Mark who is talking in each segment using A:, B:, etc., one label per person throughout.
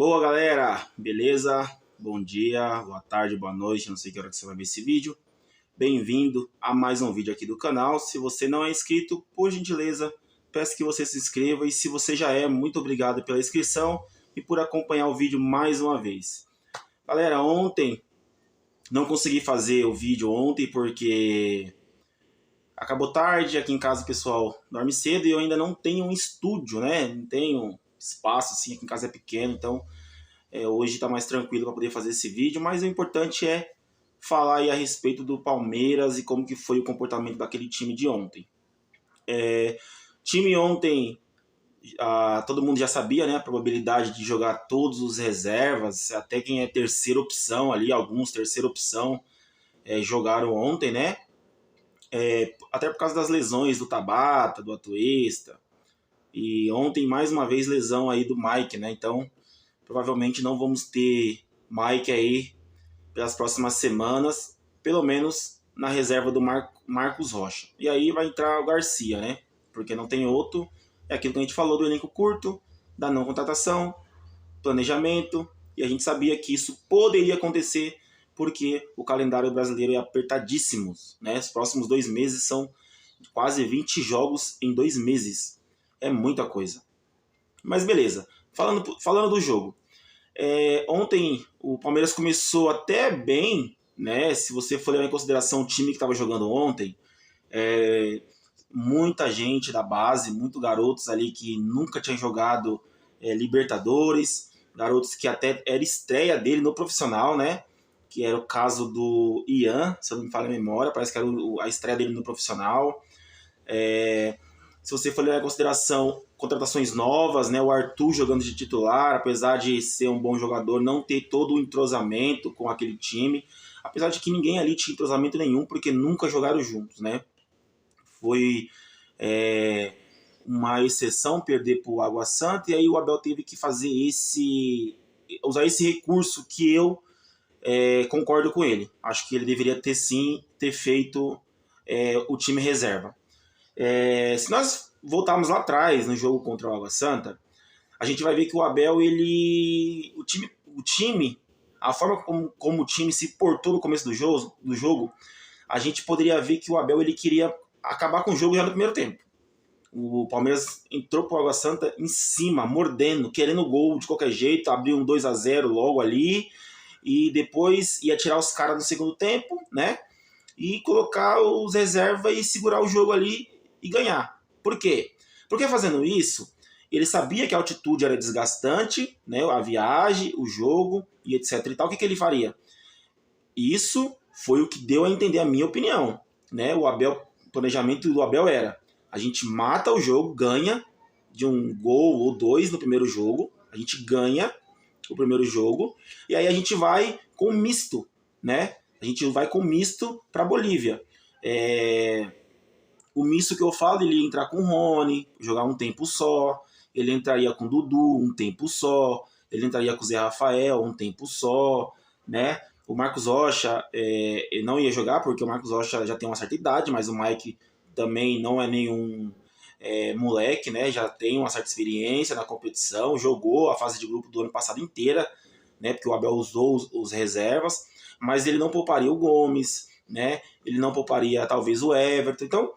A: Boa, galera, beleza? Bom dia, boa tarde, boa noite, não sei que hora que você vai ver esse vídeo. Bem-vindo a mais um vídeo aqui do canal. Se você não é inscrito, por gentileza, peço que você se inscreva. E se você já é, muito obrigado pela inscrição e por acompanhar o vídeo mais uma vez. Galera, ontem não consegui fazer o vídeo ontem porque acabou tarde, aqui em casa o pessoal dorme cedo e eu ainda não tenho um estúdio, né? Não tenho espaço, assim, aqui em casa é pequeno, então hoje está mais tranquilo para poder fazer esse vídeo, mas o importante é falar aí a respeito do Palmeiras e como que foi o comportamento daquele time de ontem. Time ontem, todo mundo já sabia, né, a probabilidade de jogar todos os reservas, até quem é terceira opção ali, alguns terceira opção jogaram ontem, né? Até por causa das lesões do Tabata, do Atuesta, e ontem mais uma vez lesão aí do Mike, né? Então provavelmente não vamos ter Mike aí pelas próximas semanas, pelo menos na reserva do Marcos Rocha. E aí vai entrar o Garcia, né? Porque não tem outro. É aquilo que a gente falou do elenco curto, da não contratação, planejamento, e a gente sabia que isso poderia acontecer porque o calendário brasileiro é apertadíssimo, né? Os próximos 2 meses são quase 20 jogos em 2 meses. É muita coisa. Mas beleza, falando do jogo. Ontem o Palmeiras começou até bem, né? Se você for levar em consideração o time que estava jogando ontem, muita gente da base, muitos garotos ali que nunca tinham jogado Libertadores, garotos que até era estreia dele no profissional, né? Que era o caso do Ian, se eu não me falha a memória, parece que era a estreia dele no profissional. Se você for levar em consideração contratações novas, né, o Arthur jogando de titular, apesar de ser um bom jogador, não ter todo o entrosamento com aquele time, apesar de que ninguém ali tinha entrosamento nenhum, porque nunca jogaram juntos, né? Foi uma exceção perder para o Água Santa, e aí o Abel teve que usar esse recurso que eu concordo com ele. Acho que ele deveria ter feito o time reserva. Se nós voltarmos lá atrás no jogo contra o Água Santa, a gente vai ver que o Abel, o time, a forma como o time se portou no começo do jogo, a gente poderia ver que o Abel ele queria acabar com o jogo já no primeiro tempo. O Palmeiras entrou pro Água Santa em cima, mordendo, querendo gol de qualquer jeito, abriu um 2-0 logo ali, e depois ia tirar os caras no segundo tempo, né? E colocar os reservas e segurar o jogo ali e ganhar. Por quê? Porque fazendo isso, ele sabia que a altitude era desgastante, né? A viagem, o jogo e etc e tal. O que ele faria? Isso foi o que deu a entender a minha opinião, né? O planejamento do Abel era: a gente mata o jogo, ganha de um gol ou 2 no primeiro jogo, a gente ganha o primeiro jogo, e aí a gente vai com misto, né? A gente vai com misto para Bolívia. O misto que eu falo, ele ia entrar com o Rony, jogar um tempo só, ele entraria com o Dudu um tempo só, ele entraria com o Zé Rafael um tempo só, né? O Marcos Rocha ele não ia jogar porque o Marcos Rocha já tem uma certa idade, mas o Mike também não é nenhum moleque, né? Já tem uma certa experiência na competição, jogou a fase de grupo do ano passado inteira, né? Porque o Abel usou os reservas, mas ele não pouparia o Gomes, né? Ele não pouparia talvez o Everton. Então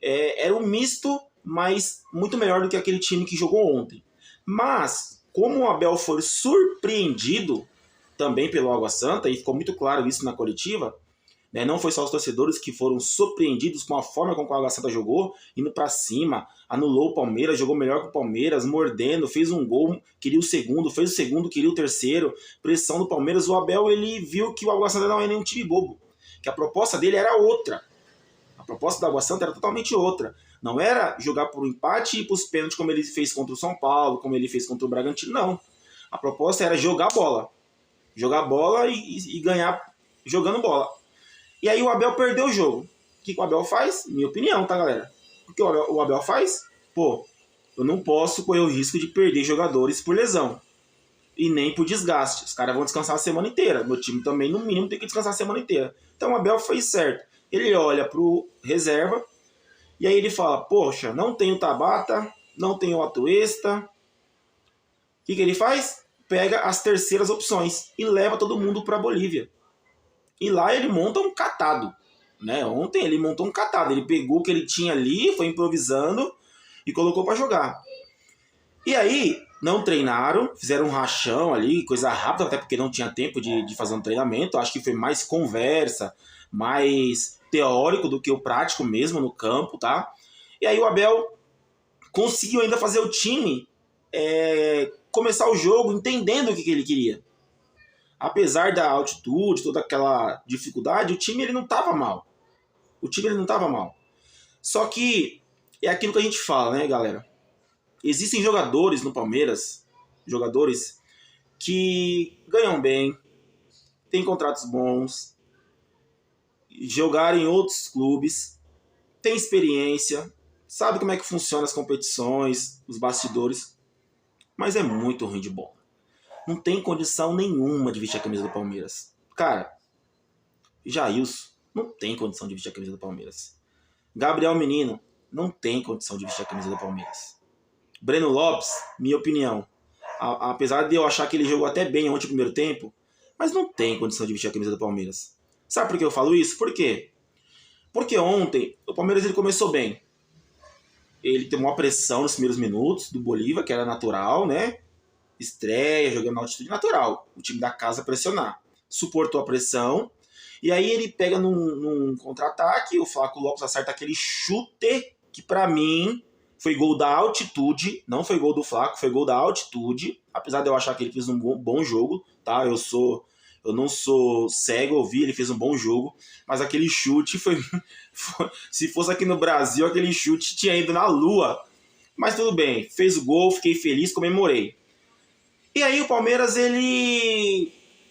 A: era um misto, mas muito melhor do que aquele time que jogou ontem. Mas como o Abel foi surpreendido também pelo Água Santa, e ficou muito claro isso na coletiva, né? Não foi só os torcedores que foram surpreendidos com a forma como o Água Santa jogou, indo para cima, anulou o Palmeiras, jogou melhor que o Palmeiras, mordendo, fez um gol, queria o segundo, fez o segundo, queria o terceiro, pressão do Palmeiras. O Abel ele viu que o Água Santa não era nenhum time bobo, que a proposta dele era outra. A proposta do Água Santa era totalmente outra. Não era jogar por um empate e ir para os pênaltis como ele fez contra o São Paulo, como ele fez contra o Bragantino, não. A proposta era jogar bola. Jogar bola e ganhar jogando bola. E aí o Abel perdeu o jogo. O que o Abel faz? Minha opinião, tá, galera? O que o Abel faz? Pô, eu não posso correr o risco de perder jogadores por lesão. E nem por desgaste. Os caras vão descansar a semana inteira. Meu time também, no mínimo, tem que descansar a semana inteira. Então o Abel fez certo. Ele olha pro reserva e aí ele fala: poxa, não tenho Tabata, não tenho Atuesta. O que ele faz? pega as terceiras opções e leva todo mundo para a Bolívia. E lá ele monta um catado. Né? Ontem ele montou um catado. Ele pegou o que ele tinha ali, foi improvisando e colocou para jogar. E aí, não treinaram, fizeram um rachão ali, coisa rápida, até porque não tinha tempo de fazer um treinamento. Acho que foi mais conversa, mais teórico do que o prático mesmo no campo, tá? E aí o Abel conseguiu ainda fazer o time começar o jogo entendendo o que ele queria. Apesar da altitude, toda aquela dificuldade, o time ele não estava mal. O time ele não estava mal. Só que é aquilo que a gente fala, né, galera? Existem jogadores no Palmeiras, jogadores que ganham bem, têm contratos bons, jogaram em outros clubes, têm experiência, sabe como é que funciona as competições, os bastidores, mas é muito ruim de bola. Não tem condição nenhuma de vestir a camisa do Palmeiras. Cara, Jailson não tem condição de vestir a camisa do Palmeiras. Gabriel Menino não tem condição de vestir a camisa do Palmeiras. Breno Lopes, minha opinião, apesar de eu achar que ele jogou até bem ontem no primeiro tempo, mas não tem condição de vestir a camisa do Palmeiras. Sabe por que eu falo isso? Por quê? Porque ontem o Palmeiras ele começou bem. Ele teve uma pressão nos primeiros minutos do Bolívar, que era natural, né? Estreia, jogando na altitude natural. O time da casa pressionar. Suportou a pressão. E aí ele pega num contra-ataque, o Flaco Lopes acerta aquele chute que pra mim foi gol da altitude. Não foi gol do Flaco, foi gol da altitude. Apesar de eu achar que ele fez um bom jogo, tá? Eu não sou cego, eu vi, ele fez um bom jogo. Mas aquele chute foi se fosse aqui no Brasil, aquele chute tinha ido na lua. Mas tudo bem, fez o gol, fiquei feliz, comemorei. E aí o Palmeiras,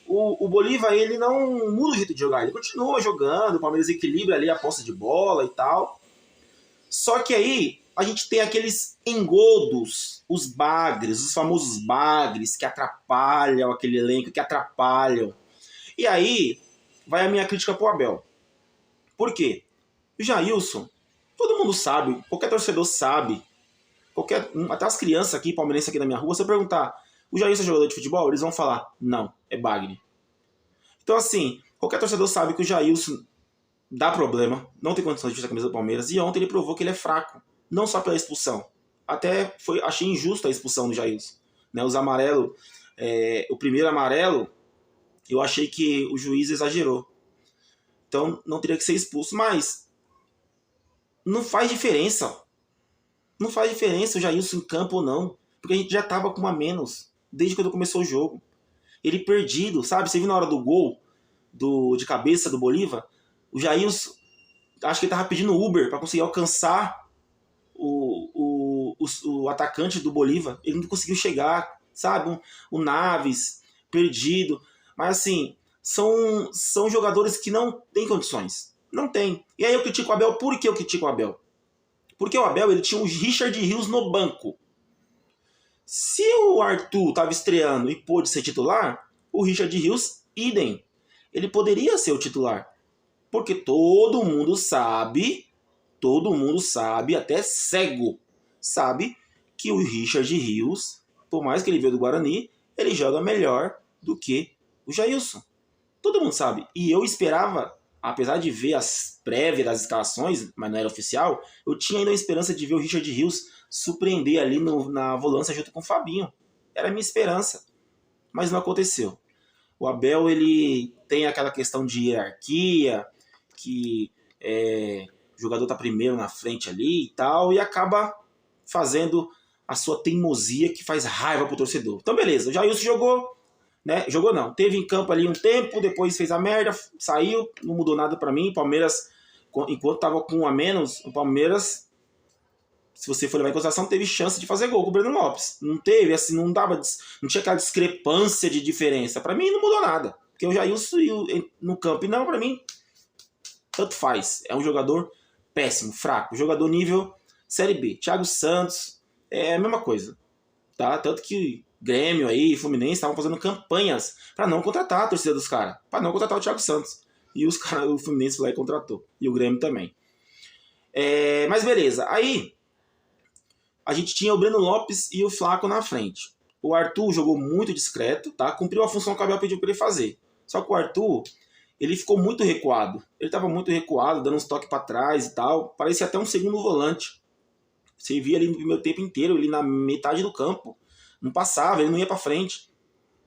A: o Bolívar, ele não muda o jeito de jogar. Ele continua jogando, o Palmeiras equilibra ali a posse de bola e tal. Só que aí a gente tem aqueles engodos, os bagres, os famosos bagres que atrapalham aquele elenco, que atrapalham. E aí vai a minha crítica pro Abel. Por quê? O Jailson, todo mundo sabe, qualquer torcedor sabe, até as crianças aqui, palmeirenses aqui na minha rua, se eu perguntar, o Jailson é jogador de futebol? Eles vão falar, não, é bagre. Então assim, qualquer torcedor sabe que o Jailson dá problema, não tem condições de vestir a camisa do Palmeiras, e ontem ele provou que ele é fraco, não só pela expulsão. Até achei injusta a expulsão do Jailson. Né, os amarelos, o primeiro amarelo, eu achei que o juiz exagerou. Então não teria que ser expulso, mas não faz diferença. Não faz diferença o Jailson em campo ou não, porque a gente já tava com um a menos desde quando começou o jogo. Ele perdido, sabe? Você viu na hora do gol de cabeça do Bolívar, o Jailson, acho que ele tava pedindo Uber para conseguir alcançar o atacante do Bolívar. Ele não conseguiu chegar, sabe? O Naves perdido. Mas assim, são jogadores que não têm condições. Não tem. E aí eu critico o Abel. Por que eu critico o Abel? Porque o Abel ele tinha o Richard Rios no banco. Se o Arthur estava estreando e pôde ser titular, o Richard Rios, idem. Ele poderia ser o titular. Porque todo mundo sabe, até cego, sabe que o Richard Rios, por mais que ele veio do Guarani, ele joga melhor do que o Jailson. Todo mundo sabe. E eu esperava, apesar de ver as prévias das escalações, mas não era oficial, eu tinha ainda a esperança de ver o Richard Rios surpreender ali na volância junto com o Fabinho. Era a minha esperança. Mas não aconteceu. O Abel, ele tem aquela questão de hierarquia, que o jogador tá primeiro na frente ali e tal, e acaba fazendo a sua teimosia que faz raiva pro torcedor. Então beleza, o Jailson jogou, né? Jogou não, teve em campo ali um tempo, depois fez a merda, saiu, não mudou nada para mim. Palmeiras, enquanto tava com um a menos, o Palmeiras, se você for levar em consideração, teve chance de fazer gol com o Breno Lopes. Não teve, assim, não tinha aquela discrepância de diferença. Para mim não mudou nada, porque o Jailson no campo, e não, para mim tanto faz. É um jogador péssimo, fraco, jogador nível Série B. Thiago Santos é a mesma coisa, tá? Tanto que Grêmio aí, Fluminense estavam fazendo campanhas para não contratar a torcida dos caras, para não contratar o Thiago Santos. E o Fluminense foi lá e contratou. E o Grêmio também. Mas beleza. Aí a gente tinha o Breno Lopes e o Flaco na frente. O Arthur jogou muito discreto, tá? Cumpriu a função que o Abel pediu para ele fazer. Só que o Arthur, ele ficou muito recuado. Ele estava muito recuado, dando uns toques para trás e tal. Parecia até um segundo volante. Você via ali no primeiro tempo inteiro, ele na metade do campo. Não passava, ele não ia para frente.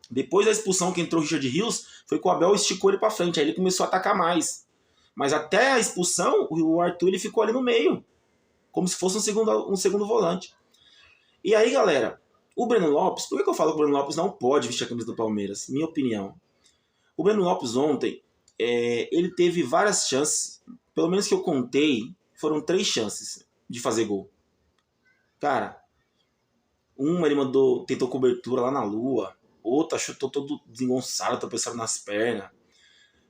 A: Depois da expulsão que entrou o Richard Rios, foi que o Abel esticou ele para frente. Aí ele começou a atacar mais. Mas até a expulsão, o Arthur ele ficou ali no meio. Como se fosse um segundo volante. E aí, galera, o Breno Lopes, por que eu falo que o Breno Lopes não pode vestir a camisa do Palmeiras? Minha opinião. O Breno Lopes ontem, ele teve várias chances, pelo menos que eu contei, foram 3 chances de fazer gol. Cara, uma ele tentou cobertura lá na lua, outra chutou todo desengonçado, tropeçado nas pernas.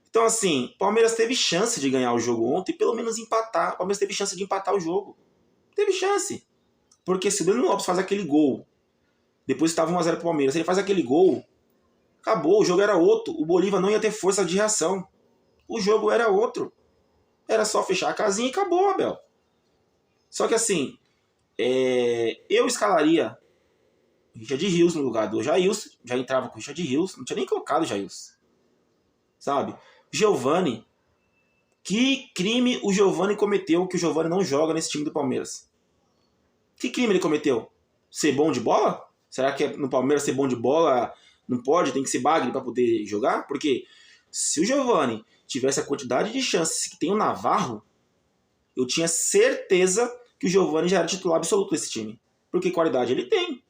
A: Então assim, o Palmeiras teve chance de ganhar o jogo ontem, pelo menos empatar. O Palmeiras teve chance de empatar o jogo. Teve chance. Porque se o Breno Lopes faz aquele gol, depois estava 1x0 pro Palmeiras, se ele faz aquele gol, acabou, o jogo era outro. O Bolívar não ia ter força de reação. O jogo era outro. Era só fechar a casinha e acabou, Abel. Só que assim, eu escalaria o Richard Rios no lugar do Jailson. Já entrava com o Richard Rios. Não tinha nem colocado o Jailson. Sabe? Giovani. Que crime o Giovani cometeu que o Giovani não joga nesse time do Palmeiras? Que crime ele cometeu? Ser bom de bola? Será que no Palmeiras ser bom de bola não pode? Tem que ser bagre para poder jogar? Porque se o Giovani tivesse a quantidade de chances que tem o Navarro, eu tinha certeza que o Giovani já era titular absoluto desse time. Porque qualidade ele tem.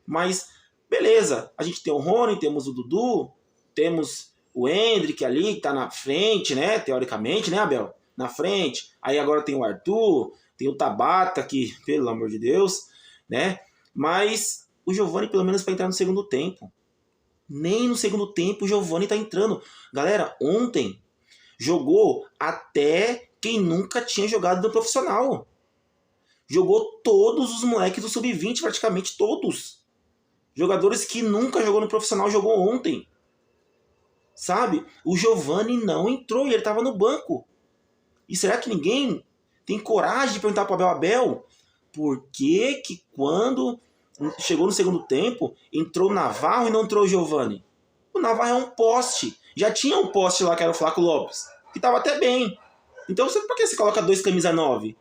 A: Mas, beleza. A gente tem o Rony, temos o Dudu, temos o Endrick ali, que tá na frente, né? Teoricamente, né, Abel? Na frente. Aí agora tem o Arthur, tem o Tabata, que, pelo amor de Deus, né? Mas o Giovani, pelo menos, vai entrar no segundo tempo. Nem no segundo tempo o Giovani tá entrando. Galera, ontem jogou até quem nunca tinha jogado no profissional. Jogou todos os moleques do Sub-20, praticamente todos. Jogadores que nunca jogou no profissional jogou ontem. Sabe? O Giovani não entrou e ele tava no banco. E será que ninguém tem coragem de perguntar para o Abel por que quando chegou no segundo tempo entrou o Navarro e não entrou o Giovani? O Navarro é um poste. Já tinha um poste lá que era o Flaco Lopes, que estava até bem. Então por que você coloca 2 camisa 9?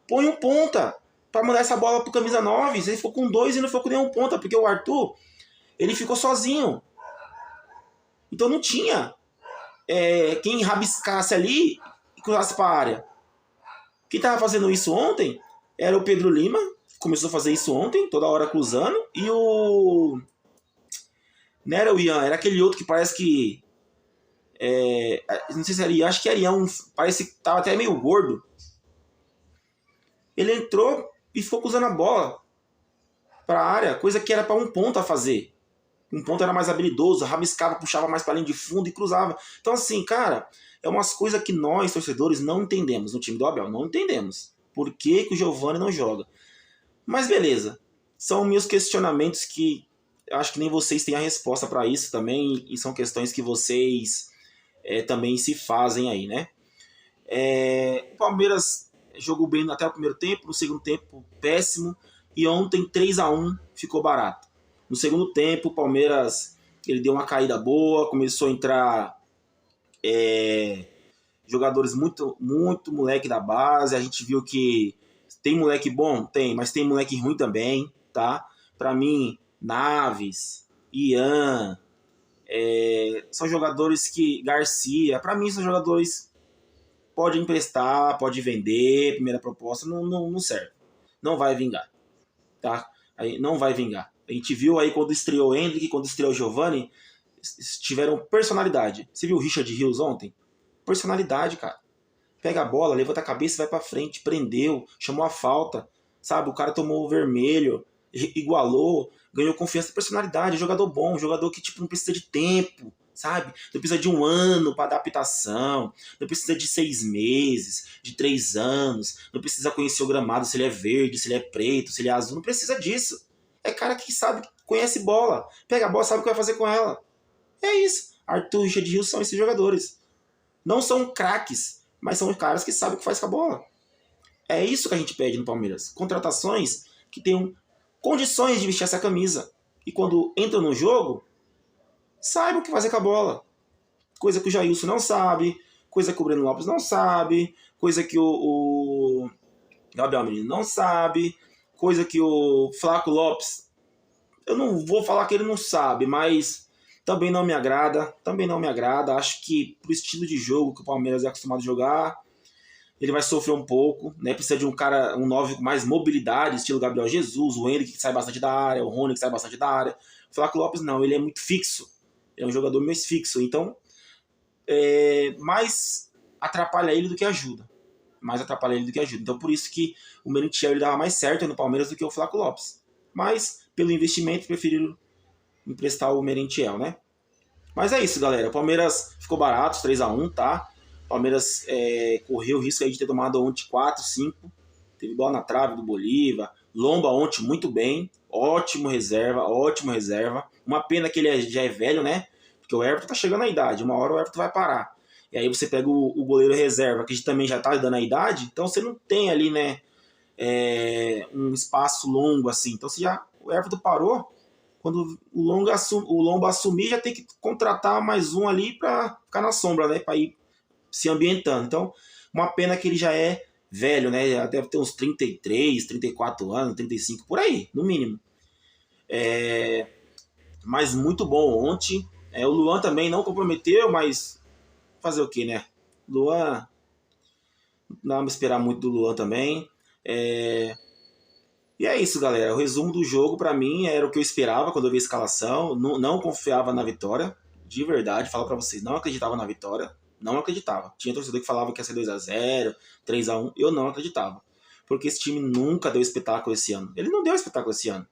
A: Põe um ponta para mandar essa bola pro camisa 9. Você ficou com 2 e não ficou com nenhum ponta, porque o Arthur ele ficou sozinho. Então não tinha quem rabiscasse ali e cruzasse para a área. Quem estava fazendo isso ontem era o Pedro Lima, começou a fazer isso ontem, toda hora cruzando, e o... Não era o Ian, era aquele outro que parece que... não sei se era Ian, acho que era Ian, parece que estava até meio gordo. Ele entrou e ficou cruzando a bola para a área, coisa que era para um ponto a fazer. Um ponto era mais habilidoso, rabiscava, puxava mais para a linha de fundo e cruzava. Então assim, cara, é umas coisas que nós, torcedores, não entendemos no time do Abel. Não entendemos. Por que o Giovani não joga? Mas beleza. São meus questionamentos que acho que nem vocês têm a resposta para isso também. E são questões que vocês também se fazem aí, né? O Palmeiras jogou bem até o primeiro tempo. No segundo tempo, péssimo. E ontem, 3-1, ficou barato. No segundo tempo, o Palmeiras ele deu uma caída boa, começou a entrar jogadores muito moleque da base. A gente viu que tem moleque bom? Tem, mas tem moleque ruim também, tá? Pra mim, Naves, Ian, são jogadores que... Garcia, pra mim são jogadores... Pode emprestar, pode vender, primeira proposta, não serve. Não vai vingar, tá? Aí, não vai vingar. A gente viu aí quando estreou o Endrick, quando estreou o Giovani, tiveram personalidade. Você viu o Richard Rios ontem? Personalidade, cara. Pega a bola, levanta a cabeça e vai pra frente. Prendeu, chamou a falta. Sabe, o cara tomou o vermelho, igualou, ganhou confiança. Personalidade, jogador bom, jogador que tipo, não precisa de tempo, sabe? Não precisa de 1 ano para adaptação, não precisa de 6 meses, de 3 anos, não precisa conhecer o gramado, se ele é verde, se ele é preto, se ele é azul, não precisa disso. É cara que sabe, conhece bola, pega a bola, sabe o que vai fazer com ela. É isso. Arthur e Richard Rios são esses jogadores. Não são craques, mas são caras que sabem o que faz com a bola. É isso que a gente pede no Palmeiras. Contratações que tenham condições de vestir essa camisa. e quando entra no jogo, saibam o que fazer com a bola. Coisa que o Jailson não sabe, coisa que o Breno Lopes não sabe, coisa que o Gabriel Menino não sabe, coisa que o Flaco Lopes, eu não vou falar que ele não sabe, mas também não me agrada. Acho que pro estilo de jogo que o Palmeiras é acostumado a jogar, ele vai sofrer um pouco, né? Precisa de um cara, um 9 com mais mobilidade, estilo Gabriel Jesus, o Henrique que sai bastante da área, o Rony que sai bastante da área. O Flaco Lopes não, ele é muito fixo. Ele é um jogador mais fixo, então mais atrapalha ele do que ajuda. Então por isso que o Merentiel ele dava mais certo no Palmeiras do que o Flaco Lopes. Mas pelo investimento preferiram emprestar o Merentiel, né? Mas é isso, galera. O Palmeiras ficou barato, 3-1, tá? O Palmeiras correu o risco aí de ter tomado ontem 4, 5. Teve bola na trave do Bolívar. Lomba ontem muito bem. Ótimo reserva. Uma pena que ele já é velho, né? Porque o Everton tá chegando à idade. Uma hora o Everton vai parar. E aí você pega o goleiro reserva, que também já tá dando a idade. Então você não tem ali, né? Um espaço longo assim. Então o Everton parou. Quando o Lomba assumir, já tem que contratar mais um ali para ficar na sombra, né? Para ir se ambientando. Então, uma pena que ele já é velho, né? Já deve ter uns 33, 34 anos, 35, por aí, no mínimo. Mas muito bom ontem. O Luan também não comprometeu, mas fazer o quê, né? Luan, não vamos esperar muito do Luan também. E é isso, galera. O resumo do jogo, pra mim, era o que eu esperava quando eu vi a escalação. Não confiava na vitória. De verdade, falo pra vocês, não acreditava na vitória. Não acreditava. Tinha torcedor que falava que ia ser 2-0, 3-1. Eu não acreditava. Porque esse time nunca deu espetáculo esse ano. Ele não deu espetáculo esse ano.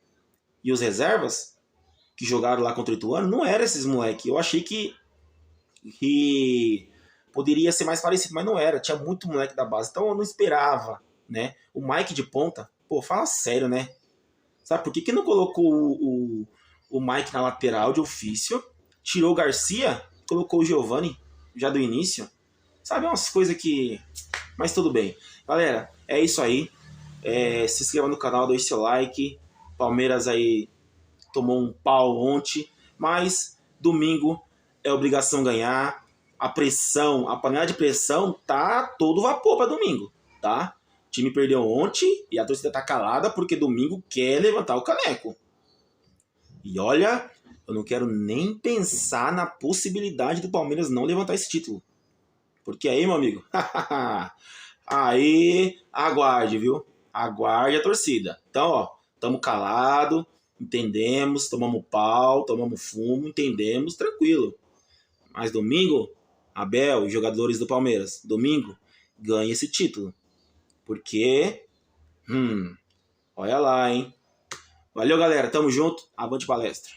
A: E os reservas, que jogaram lá contra o Ituano, não eram esses moleques. Eu achei que poderia ser mais parecido, mas não era. Tinha muito moleque da base. Então eu não esperava, né? O Mike de ponta, pô, fala sério, né? Sabe por que não colocou o Mike na lateral de ofício, tirou o Garcia, colocou o Giovani já do início? Sabe, umas coisas que... Mas tudo bem. Galera, é isso aí. Se inscreva no canal, deixe seu like. Palmeiras aí tomou um pau ontem, mas domingo é obrigação ganhar. A pressão, a panela de pressão tá todo vapor para domingo, tá? O time perdeu ontem e a torcida tá calada porque domingo quer levantar o caneco. E olha, eu não quero nem pensar na possibilidade do Palmeiras não levantar esse título. Porque aí, meu amigo, aí aguarde, viu? Aguarde a torcida. Então, ó, tamo calado, entendemos, tomamos pau, tomamos fumo, entendemos, tranquilo. Mas domingo, Abel e jogadores do Palmeiras, domingo, ganha esse título. Porque, olha lá, hein? Valeu, galera. Tamo junto. Avante palestra.